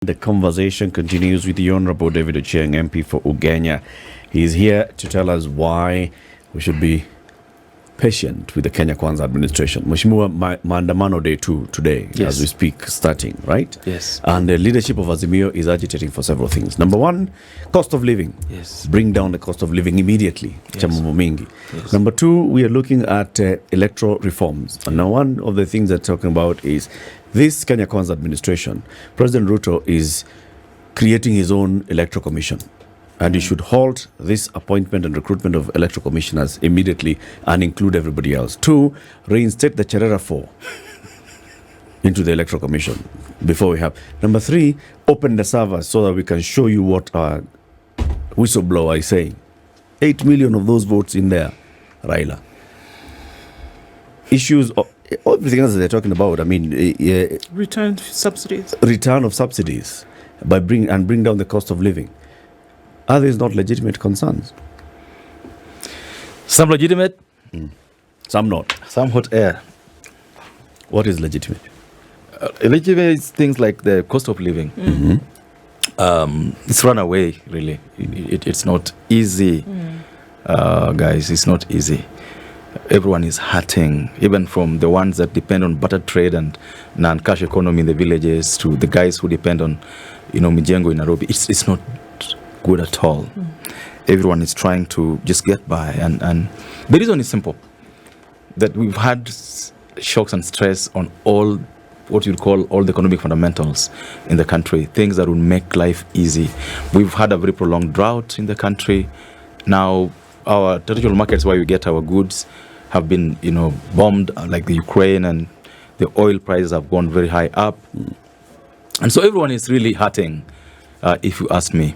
The conversation continues with the Honorable David Ochieng, MP for Ugenya. He is here to tell us why we should be patient with the Kenya Kwanza administration. Mheshimiwa, maandamano day 2 today, yes, as we speak, starting, right? Yes. And the leadership of Azimio is agitating for several things. Number one, cost of living. Yes. Bring down the cost of living immediately. Yes. Chamambo mingi. Yes. Number two, we are looking at electoral reforms. And now one of the things they're talking about is this Kenya Kwanza administration. President Ruto is creating his own electoral commission. And he should halt this appointment and recruitment of electoral commissioners immediately and include everybody else. Two, reinstate the Cherera 4 into the electoral commission before we have. Number three, open the servers so that we can show you what our whistleblower is saying. 8 million of those votes in there, Raila. Issues of everything else that they're talking about. I mean, return subsidies. Return of subsidies bring down the cost of living. Are these not legitimate concerns? Some legitimate, some not. some hot air. What is legitimate? Legitimate is things like the cost of living. It's run away, really. It's not easy, guys. It's not easy. Everyone is hurting, even from the ones that depend on barter trade and non-cash economy in the villages to the guys who depend on, Mijengo in Nairobi. It's not good at all. Everyone is trying to just get by, and the reason is simple: that we've had shocks and stress on all what you'd call all the economic fundamentals in the country, things that would make life easy. We've had a very prolonged drought in the country. Now our territorial markets where we get our goods have been bombed, like the Ukraine, and the oil prices have gone very high up, and so everyone is really hurting, if you ask me.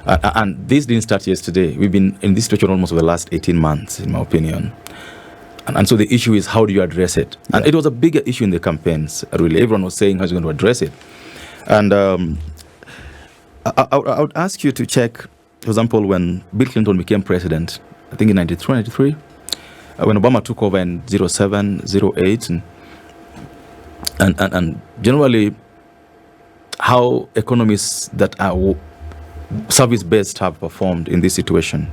And this didn't start yesterday. We've been in this situation almost for the last 18 months, in my opinion. And so the issue is, how do you address it? And it was a bigger issue in the campaigns, really. Everyone was saying how you're going to address it. And I would ask you to check, for example, when Bill Clinton became president, I think in 93, when Obama took over in 07, 08, and generally how economies that are service-based have performed in this situation.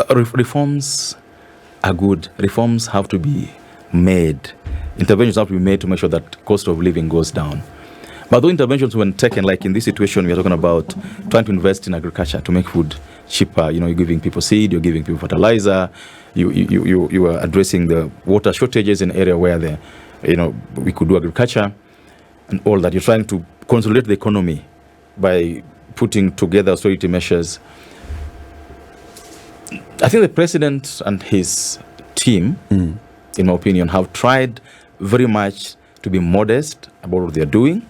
Reforms are good. Reforms have to be made. Interventions have to be made to make sure that cost of living goes down. But those interventions, when taken, like in this situation, we are talking about trying to invest in agriculture to make food cheaper. You're giving people seed, you're giving people fertilizer, you are addressing the water shortages in an area where we could do agriculture and all that. You're trying to consolidate the economy by putting together austerity measures. I think the president and his team, in my opinion, have tried very much to be modest about what they're doing.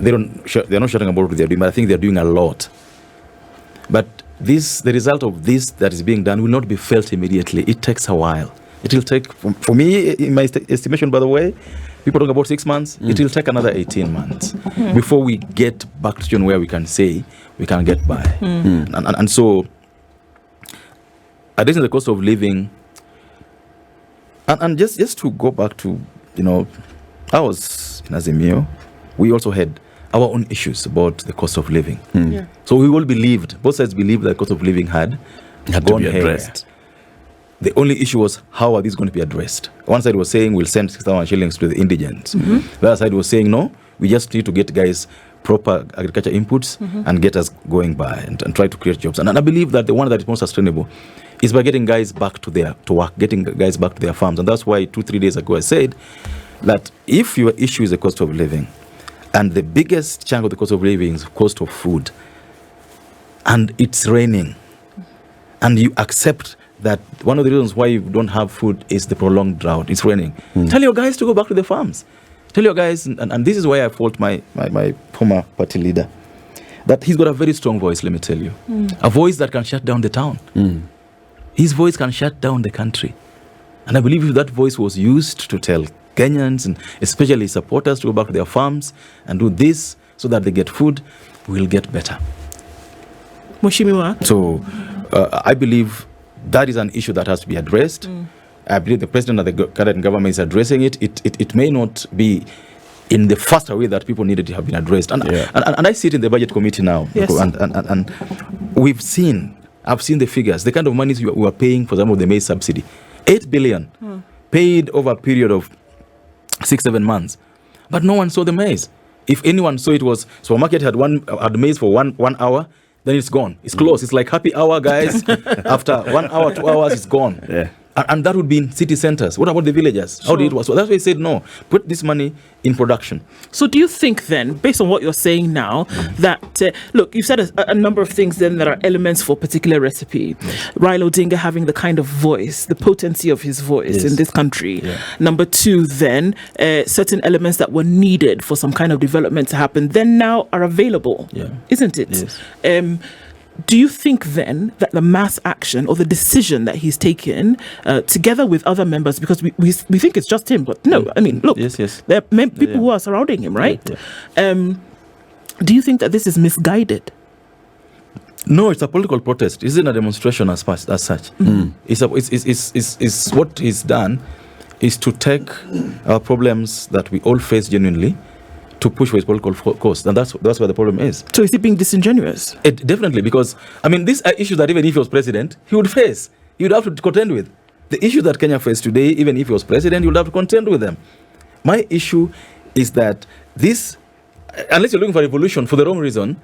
They're not shouting about what they're doing, but I think they're doing a lot. But the result of this that is being done will not be felt immediately. It takes a while. It will take, for me, in my estimation, by the way, people talk about 6 months. It will take another 18 months before we get back to where we can say we can get by. And so, addressing the cost of living, and just to go back to, I was in Azimio. We also had our own issues about the cost of living. So we all believed, both sides believed that the cost of living had to be addressed. The only issue was, how are these going to be addressed? One side was saying we'll send 6,000 shillings to the indigents. The other side was saying, no, we just need to get guys proper agriculture inputs and get us going by and try to create jobs. And I believe that the one that is most sustainable is by getting guys back to work, getting guys back to their farms. And that's why 2-3 days ago I said that if your issue is the cost of living, and the biggest chunk of the cost of living is cost of food, and it's raining, and you accept that one of the reasons why you don't have food is the prolonged drought. It's raining. Tell your guys to go back to the farms. Tell your guys, and this is why I fault my former party leader, that he's got a very strong voice, let me tell you. A voice that can shut down the town. His voice can shut down the country. And I believe if that voice was used to tell Kenyans, and especially supporters, to go back to their farms and do this so that they get food, we'll get better. Mheshimiwa. So I believe that is an issue that has to be addressed. I believe the president of the current government is addressing it. It may not be in the faster way that people needed to have been addressed. And I see it in the budget committee now. Yes. And I've seen the figures, the kind of monies we are paying for some of the maize subsidy. 8 billion paid over a period of 6-7 months. But no one saw the maize. If anyone saw it, was supermarket had maize for one hour, then it's gone. It's closed. It's like happy hour, guys. After 1 hour, 2 hours, it's gone. Yeah. And that would be in city centers. What about the villages? How did it work? So that's why I said no. Put this money in production. So do you think then, based on what you're saying now, that, look, you've said a number of things then that are elements for a particular recipe. Raila Odinga having the kind of voice, the potency of his voice in this country. Yeah. Number two, then, certain elements that were needed for some kind of development to happen, then now are available, isn't it? Yes. Do you think then that the mass action or the decision that he's taken, together with other members, because we think it's just him, but no, I mean, look, there are people who are surrounding him, right? Do you think that this is misguided? No, it's a political protest. It's not a demonstration as such. It's what he's done is to take our problems that we all face genuinely to push for his political cause, and that's where the problem is. So is he being disingenuous? Definitely, because I mean, these are issues that even if he was president, he would face. He would have to contend with. The issue that Kenya faced today, even if he was president, he would have to contend with them. My issue is that this, unless you're looking for revolution for the wrong reason,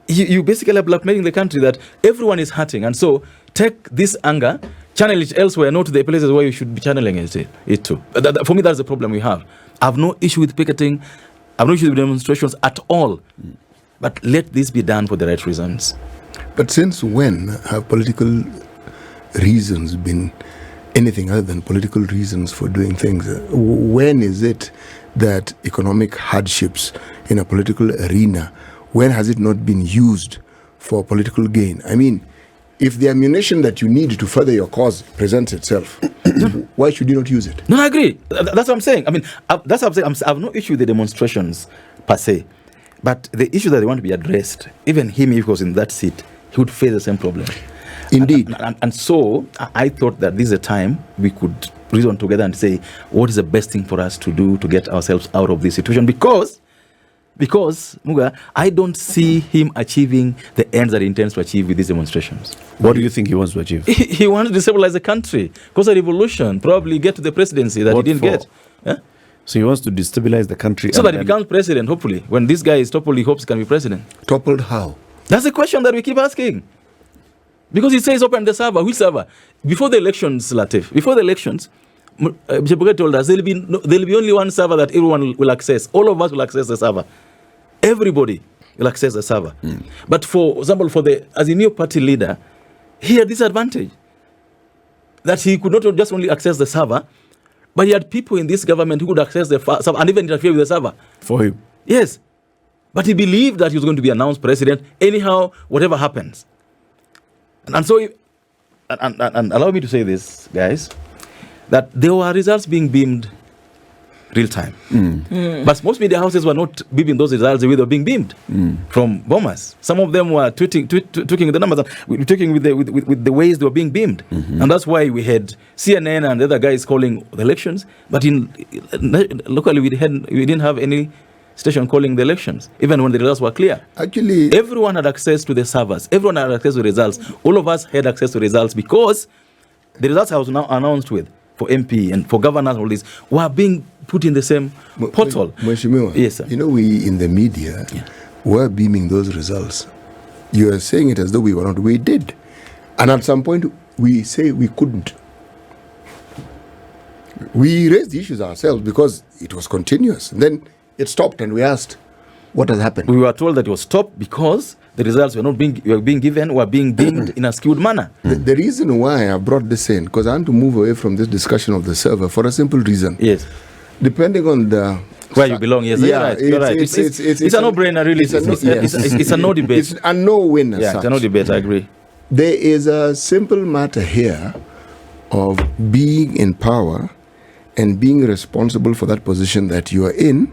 you basically are blackmailing the country that everyone is hurting, and so take this anger, channel it elsewhere, not to the places where you should be channeling it to. For me, that's the problem we have. I have no issue with picketing. I have no issue with demonstrations at all. But let this be done for the right reasons. But since when have political reasons been anything other than political reasons for doing things? When is it that economic hardships in a political arena, when has it not been used for political gain? I mean, if the ammunition that you need to further your cause presents itself, why should you not use it? No, I agree. That's what I'm saying. I mean, that's what I'm saying. I have no issue with the demonstrations per se. But the issue that they want to be addressed, even him, if he was in that seat, he would face the same problem. Indeed. And so I thought that this is a time we could reason together and say, what is the best thing for us to do to get ourselves out of this situation? Because, Muga, I don't see him achieving the ends that he intends to achieve with these demonstrations. What do you think he wants to achieve? He wants to destabilize the country, cause a revolution, probably get to the presidency that he didn't get. Yeah? So he wants to destabilize the country. So that he becomes president, hopefully. When this guy is toppled, he hopes he can be president. Toppled how? That's the question that we keep asking. Because he says open the server. Which server? Before the elections, Latif, before the elections, Mr. told us there'll be only one server that everyone will access. All of us will access the server. Everybody will access the server. But for example, as a new party leader, he had this advantage that he could not just only access the server, but he had people in this government who could access the server and even interfere with the server. For him? Yes. But he believed that he was going to be announced president anyhow, whatever happens. And so, and allow me to say this, guys, that there were results being beamed real time. But most media houses were not beaming those results the way they were being beamed from bombers. Some of them were tweaking the numbers, tweaking with the ways they were being beamed. And that's why we had CNN and the other guys calling the elections. But locally, we didn't have any station calling the elections, even when the results were clear. Actually, everyone had access to the servers. Everyone had access to the results. All of us had access to results because the results I was now announced with for MP and for governors, all this, were being put in the same portal. Mheshimiwa, yes, sir. You know, we in the media were beaming those results. You are saying it as though we were not. We did. And at some point, we say we couldn't. We raised the issues ourselves because it was continuous. And then it stopped and we asked, what has happened? We were told that it was stopped because the results were being beamed in a skewed manner. The reason why I brought this in, because I want to move away from this discussion of the server for a simple reason. Yes. Depending on the... Where you belong, yes. Yeah, you're right. It's a no-brainer, really. It's a no debate. It's a no-win as such. It's a no debate, I agree. There is a simple matter here of being in power and being responsible for that position that you are in,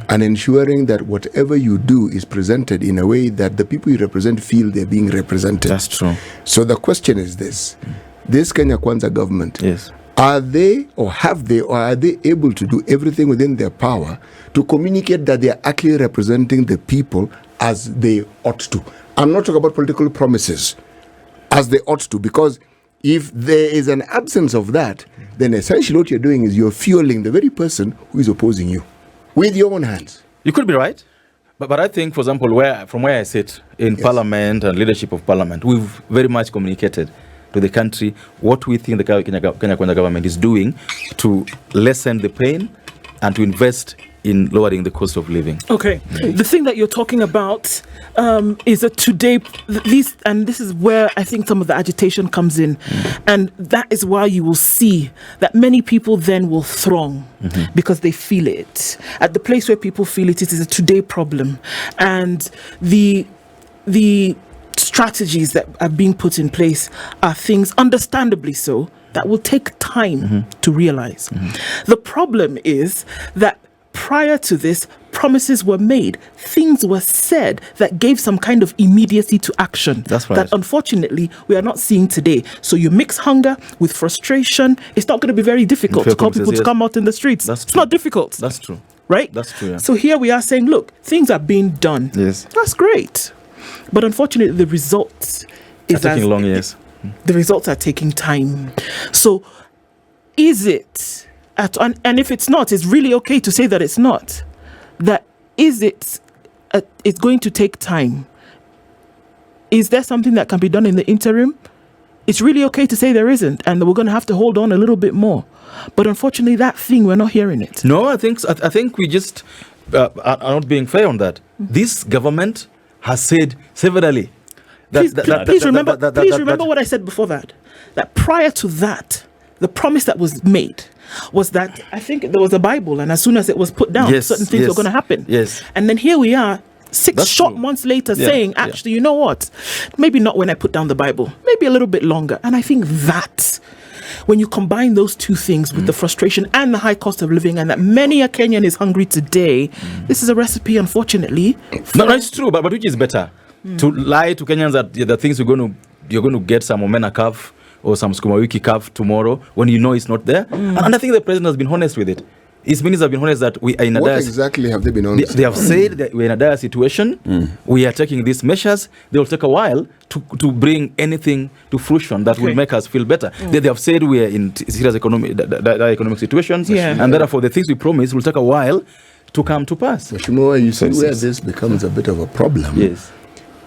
and ensuring that whatever you do is presented in a way that the people you represent feel they're being represented. That's true. So the question is this. This Kenya Kwanza government, are they able to do everything within their power to communicate that they are actually representing the people as they ought to? I'm not talking about political promises, as they ought to, because if there is an absence of that, then essentially what you're doing is you're fueling the very person who is opposing you with your own hands. You could be right. But I think, for example, from where I sit in Parliament and leadership of Parliament, we've very much communicated to the country what we think the Kenya Kwanza government is doing to lessen the pain and to invest in lowering the cost of living. Okay. The thing that you're talking about is that today, this is where I think some of the agitation comes in. And that is why you will see that many people then will throng because they feel it. At the place where people feel it, it is a today problem. And the strategies that are being put in place are things, understandably so, that will take time to realize. The problem is that prior to this, promises were made, things were said that gave some kind of immediacy to action. That's right. That unfortunately we are not seeing today. So you mix hunger with frustration. It's not going to be very difficult to call people to come out in the streets. It's not difficult. That's true. Right? That's true. Yeah. So here we are saying, look, things are being done. Yes. That's great. But unfortunately, the results are taking long years. The results are taking time. So is it, and if it's not, it's really okay to say that it's not. That is it, it's going to take time. Is there something that can be done in the interim? It's really okay to say there isn't, and we're going to have to hold on a little bit more. But unfortunately, that thing, we're not hearing it. No, I think we just are not being fair on that. This government has said severally. Please remember what I said before that. That prior to that, the promise that was made was that I think there was a Bible, and as soon as it was put down, certain things were going to happen. Yes. And then here we are, 6 short months later, saying, actually, you know what? Maybe not when I put down the Bible. Maybe a little bit longer. And I think that when you combine those two things with the frustration and the high cost of living, and that many a Kenyan is hungry today, this is a recipe, unfortunately. No, it's true, but which is better? To lie to Kenyans that the things you're going to get some omena calf or some sukuma wiki calf tomorrow when you know it's not there. And I think the president has been honest with it. His ministers have been honest that we are in a dire... What exactly have they been honest? They have said that we're in a dire situation. We are taking these measures. They will take a while to bring anything to fruition that will make us feel better. They have said we are in serious economic situations. And therefore the things we promise will take a while to come to pass. Mheshimiwa, you see where this becomes a bit of a problem. Yes.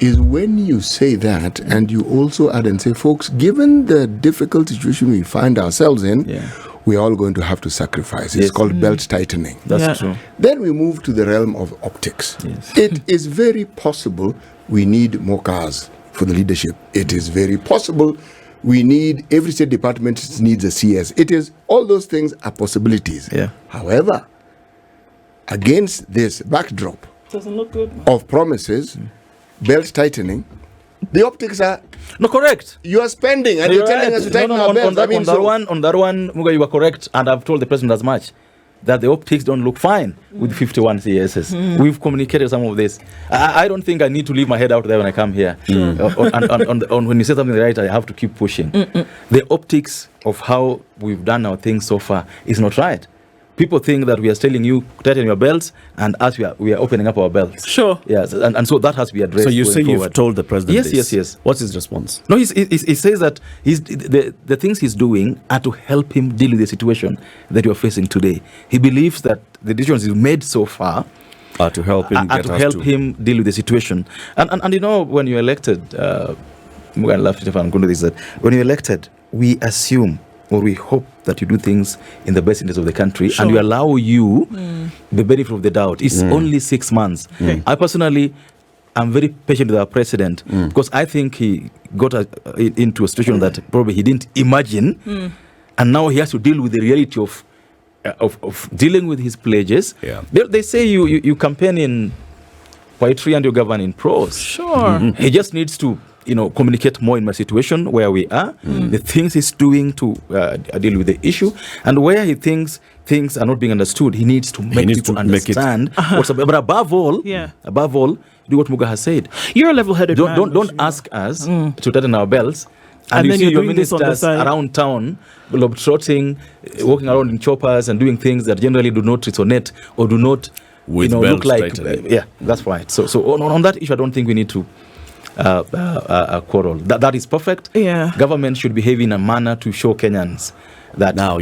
Is when you say that and you also add and say, folks, given the difficult situation we find ourselves in, we're all going to have to sacrifice. It's called belt tightening. That's true. Then we move to the realm of optics. It is very possible we need more cars for the leadership. It is very possible every state department needs a CS. All those things are possibilities. However, against this backdrop doesn't look good of promises, belt tightening, the optics are no correct. You are spending and you're telling us to tighten our belts. On that one, Muga, you are correct, and I've told the president as much that the optics don't look fine with 51 CSs. We've communicated some of this. I don't think I need to leave my head out there when I come here. When you say something right, I have to keep pushing. The optics of how we've done our things so far is not right. People think that we are telling you tighten your belts, and as we are opening up our belts. Sure. Yes, and so that has to be addressed. So you say forward. You've told the president this? Yes. What's his response? No, he says that the things he's doing are to help him deal with the situation that you're facing today. He believes that the decisions he's made so far are to help him deal with the situation. And you know, when you're elected, I'm going to laugh if I'm going to do this, that when you're elected, we assume or we hope that you do things in the best interest of the country, and we allow you the benefit of the doubt. It's only 6 months. I personally am very patient with our president because I think he got into a situation that probably he didn't imagine, and now he has to deal with the reality of dealing with his pledges. They say you campaign in poetry and you govern in prose. He just needs to communicate more in my situation where we are, the things he's doing to deal with the issue, and where he thinks things are not being understood, he needs to make people understand what's up. But above all, do what Muga has said. You're a level-headed man. Don't ask us to tighten our belts And you then see you're your doing this on the ministers side. around town, globetrotting, walking around in choppers and doing things that generally do not resonate or do not look like. Yeah, that's right. So on that issue, I don't think we need to quarrel. That is perfect. Yeah. Government should behave in a manner to show Kenyans that. Now,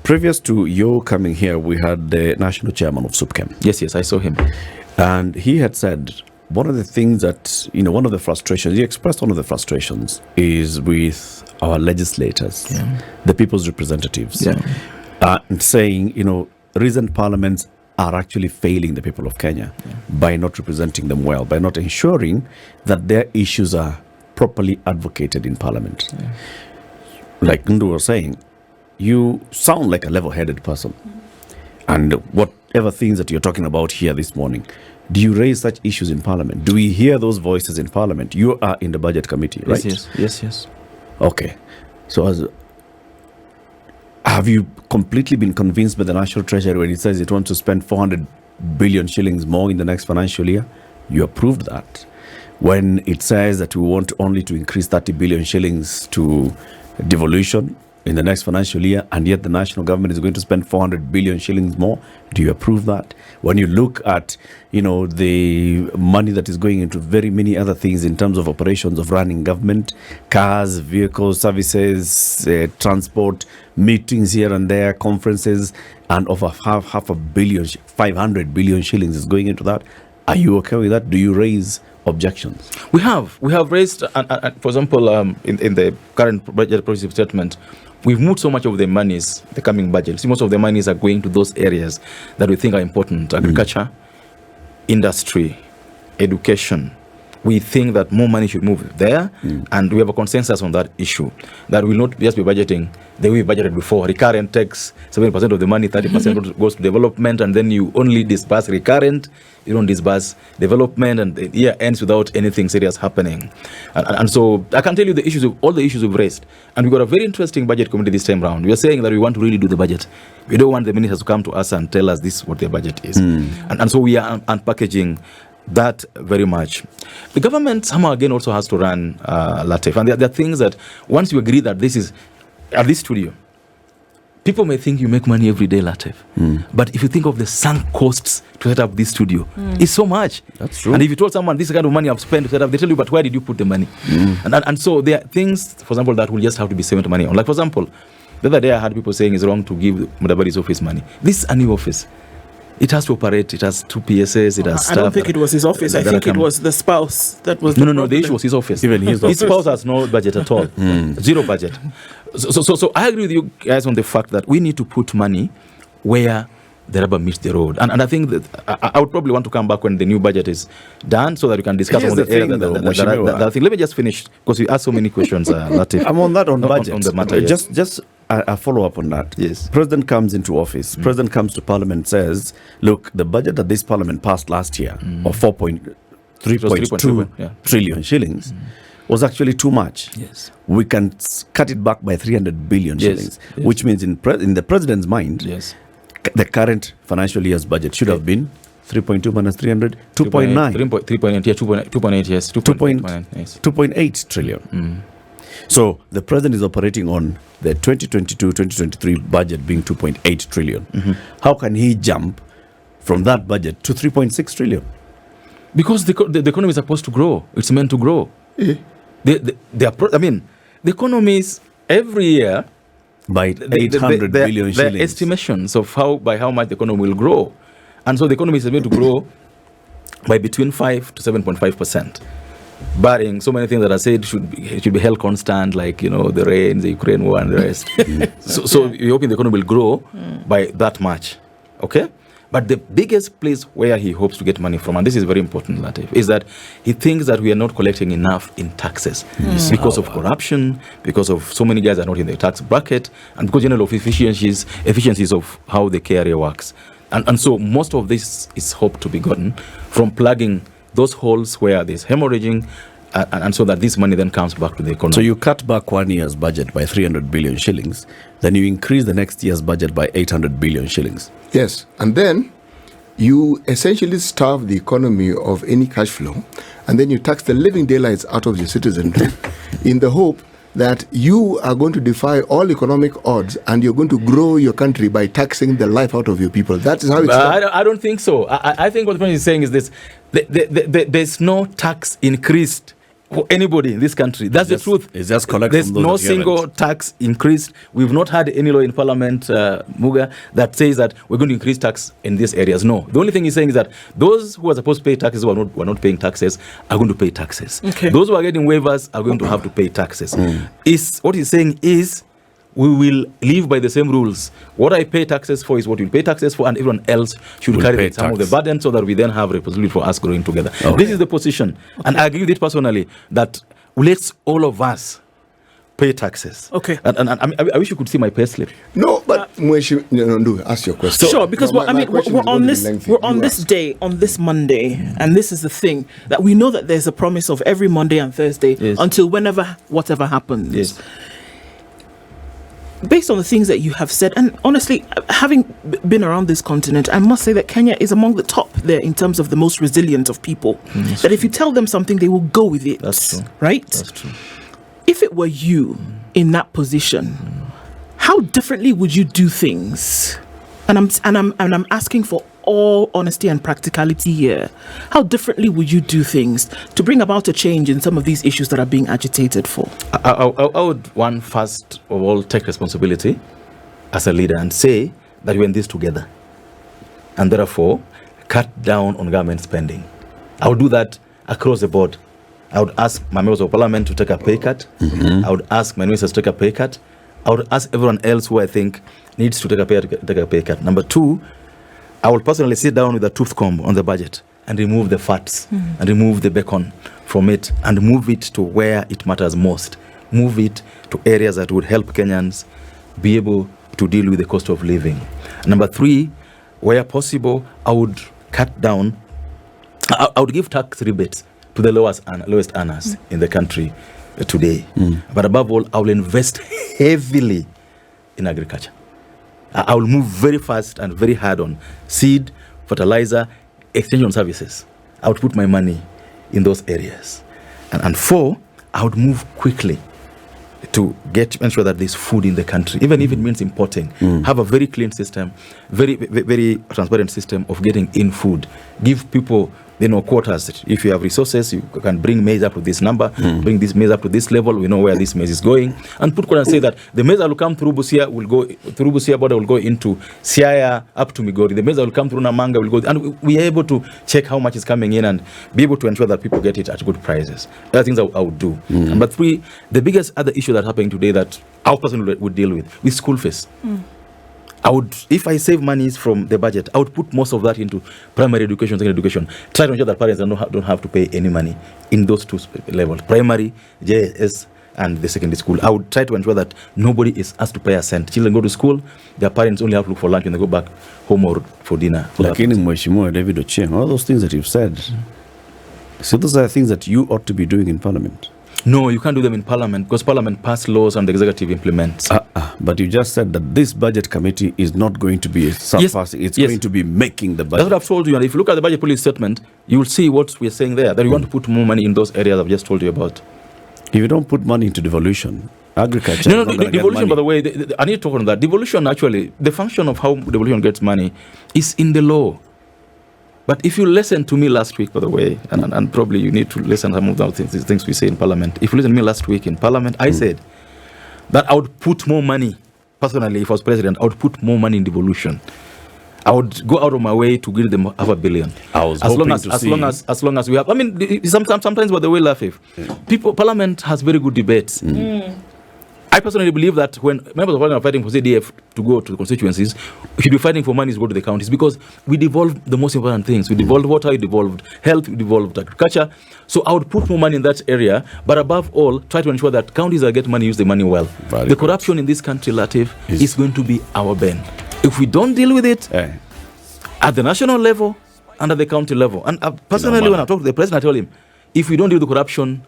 previous to your coming here, we had the national chairman of SUPKEM. Yes, I saw him. And he had said one of the things that, one of the frustrations, he expressed one of the frustrations is with our legislators, the people's representatives, and saying, recent parliaments are actually failing the people of Kenya by not representing them well, by not ensuring that their issues are properly advocated in parliament. Yeah. Like Ndu was saying, you sound like a level-headed person. And whatever things that you're talking about here this morning, do you raise such issues in parliament? Do we hear those voices in parliament? You are in the budget committee, right? Yes. Okay. So have you completely been convinced by the National Treasury when it says it wants to spend 400 billion shillings more in the next financial year? You approved that. When it says that we want only to increase 30 billion shillings to devolution in the next financial year, and yet the national government is going to spend 400 billion shillings more, do you approve that? When you look at, the money that is going into very many other things in terms of operations of running government, cars, vehicles, services, transport, meetings here and there, conferences, and over half a billion, 500 billion shillings is going into that. Are you okay with that? Do you raise objections? We have raised, for example, in the current budget process statement, we've moved so much of the monies, the coming budget. See, most of the monies are going to those areas that we think are important: agriculture, industry, education. We think that more money should move there, and we have a consensus on that issue, that we will not just be budgeting the way we budgeted before. Recurrent takes 7% of the money, 30% goes to development, and then you only disburse recurrent, you don't disburse development, and the year ends without anything serious happening. And so I can tell you all the issues we've raised. And we've got a very interesting budget committee this time round. We are saying that we want to really do the budget. We don't want the ministers to come to us and tell us this is what their budget is. And so we are unpackaging that very much. The government somehow again also has to run LATEF. And there are things that once you agree that this is at this studio, people may think you make money every day, LATEF. But if you think of the sunk costs to set up this studio, it's so much. That's true. And if you told someone this kind of money I've spent to set up, they tell you, but where did you put the money? And so there are things, for example, that will just have to be spent money on. Like, for example, the other day I had people saying it's wrong to give Mudabari's office money. This is a new office. It has to operate. It has 2 PSAs. It has staff. I don't think it was his office. I think it was the spouse that was. No. The issue was his office. Even his office. His spouse has no budget at all. Zero budget. So I agree with you guys on the fact that we need to put money where the rubber meets the road. And I think that I would probably want to come back when the new budget is done so that we can discuss on the area that thing. Let me just finish because you asked so many questions, Latif. I'm on that on budget. On the matter, yes. Just a follow-up on that. Yes. President comes into office. President comes to Parliament, says, look, the budget that this Parliament passed last year of 3.2 trillion shillings was actually too much. Yes. We can cut it back by 300 billion shillings, which means in the President's mind, the current financial year's budget should have been 3.2 minus 300, 2.9. 2.8, yes. 2.8 trillion. So the president is operating on the 2022-2023 budget being 2.8 trillion. How can he jump from that budget to 3.6 trillion? Because the economy is supposed to grow. It's meant to grow. The economy is every year by 800 billion shillings. The estimations of by how much the economy will grow. And so the economy is meant to grow by between 5 to 7.5%. Barring so many things that I said should be held constant, like the rain, the Ukraine war, and the rest. So you're hoping the economy will grow by that much, okay? But the biggest place where he hopes to get money from, and this is very important, Latif, is that he thinks that we are not collecting enough in taxes because of corruption, because of so many guys are not in the tax bracket, and because of efficiencies of how the KRA works. And so most of this is hoped to be gotten from plugging those holes where there's hemorrhaging, and so that this money then comes back to the economy. So you cut back 1 year's budget by 300 billion shillings, then you increase the next year's budget by 800 billion shillings. Yes, and then you essentially starve the economy of any cash flow, and then you tax the living daylights out of your citizenry in the hope that you are going to defy all economic odds and you're going to grow your country by taxing the life out of your people. That is how it's done. I don't think so. I think what the president is saying is this: there's no tax increased for anybody in this country. That's the truth. It's just collect. There's no single tax increased. We've not had any law in Parliament, Muga, that says that we're going to increase tax in these areas. No. The only thing he's saying is that those who are supposed to pay taxes who are not paying taxes are going to pay taxes. Okay. Those who are getting waivers are going to have to pay taxes. What he's saying is, we will live by the same rules. What I pay taxes for is what you'll pay taxes for, and everyone else should carry some of the burden so that we then have a responsibility for us growing together. Okay. This is the position. Okay. And I agree with it personally, that let's all of us pay taxes. Okay. And I wish you could see my pay slip. No, but ask your question. Sure, because we're on this day, on this Monday, and this is the thing, that we know that there's a promise of every Monday and Thursday until whatever happens. Yes. Based on the things that you have said, and honestly, having been around this continent, I must say that Kenya is among the top there in terms of the most resilient of people. That if you tell them something, they will go with it. That's true. Right? That's true. If it were you in that position, how differently would you do things? And I'm asking for all honesty and practicality here. How differently would you do things to bring about a change in some of these issues that are being agitated for? I would, first of all, take responsibility as a leader and say that we're in this together, and therefore cut down on government spending. I would do that across the board. I would ask my members of parliament to take a pay cut. I would ask my ministers to take a pay cut. I would ask everyone else who I think needs to take a pay cut. Number two, I will personally sit down with a tooth comb on the budget and remove the fats and remove the bacon from it and move it to where it matters most. Move it to areas that would help Kenyans be able to deal with the cost of living. Number three, where possible, I would cut down, I would give tax rebates to the lowest earners in the country today. But above all, I will invest heavily in agriculture. I will move very fast and very hard on seed, fertilizer, extension services. I would put my money in those areas. And four, I would move quickly to ensure that there's food in the country, even if it means importing. Have a very clean system, very, very transparent system of getting in food. Give people quotas. If you have resources, you can bring maize up to this number, bring this maize up to this level. We know where this maize is going, and put quotas and say that the maize that will come through Busia will go through Busia border, will go into Siaya up to Migori. The maize that will come through Namanga will go, and we are able to check how much is coming in and be able to ensure that people get it at good prices. Other things I would do. Number three, the biggest other issue that's happening today that our person would deal with school fees. I would, if I save monies from the budget, I would put most of that into primary education, secondary education. Try to ensure that parents don't have to pay any money in those two levels, primary, JS, and the secondary school. I would try to ensure that nobody is asked to pay a cent. Children go to school, their parents only have to look for lunch when they go back home or for dinner. Like in Mheshimiwa David Ochieng, all those things that you've said, so those are things that you ought to be doing in Parliament. No, you can't do them in Parliament because Parliament passes laws and the executive implements. But you just said that this budget committee is not going to be surpassing, it's going to be making the budget. That's what I've told you. And if you look at the budget policy statement, you will see what we're saying there, that we want to put more money in those areas I've just told you about. If you don't put money into devolution, agriculture... No, devolution, by the way, I need to talk on that. Devolution, actually, the function of how devolution gets money is in the law. But if you listened to me last week, by the way, and probably you need to listen to some of the things we say in Parliament. If you listened to me last week in Parliament, I said that I would put more money, personally, if I was president, I would put more money in devolution. I would go out of my way to give them $500 million. As long as we have, I mean, sometimes by the way, Parliament has very good debates. I personally believe that when members of Parliament are fighting for CDF to go to the constituencies, we should be fighting for money to go to the counties because we devolved the most important things. We devolved water, we devolved health, we devolved agriculture. So I would put more money in that area, but above all, try to ensure that counties that get money use the money well. The corruption in this country, Latif, is going to be our bane. If we don't deal with it at the national level and at the county level, and personally, when I talk to the president, I tell him, if we don't deal with the corruption,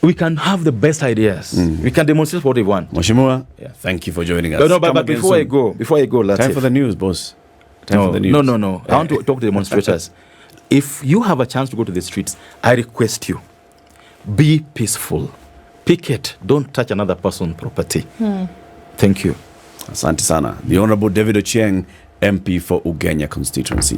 we can have the best ideas. We can demonstrate what we want. Mheshimiwa, thank you for joining us. No, but before I go, Latif. Time for the news, boss. No. I want to talk to the demonstrators. If you have a chance to go to the streets, I request you, be peaceful. picket, don't touch another person's property. Thank you. Asante sana. The Honorable David Ochieng, MP for Ugenya constituency.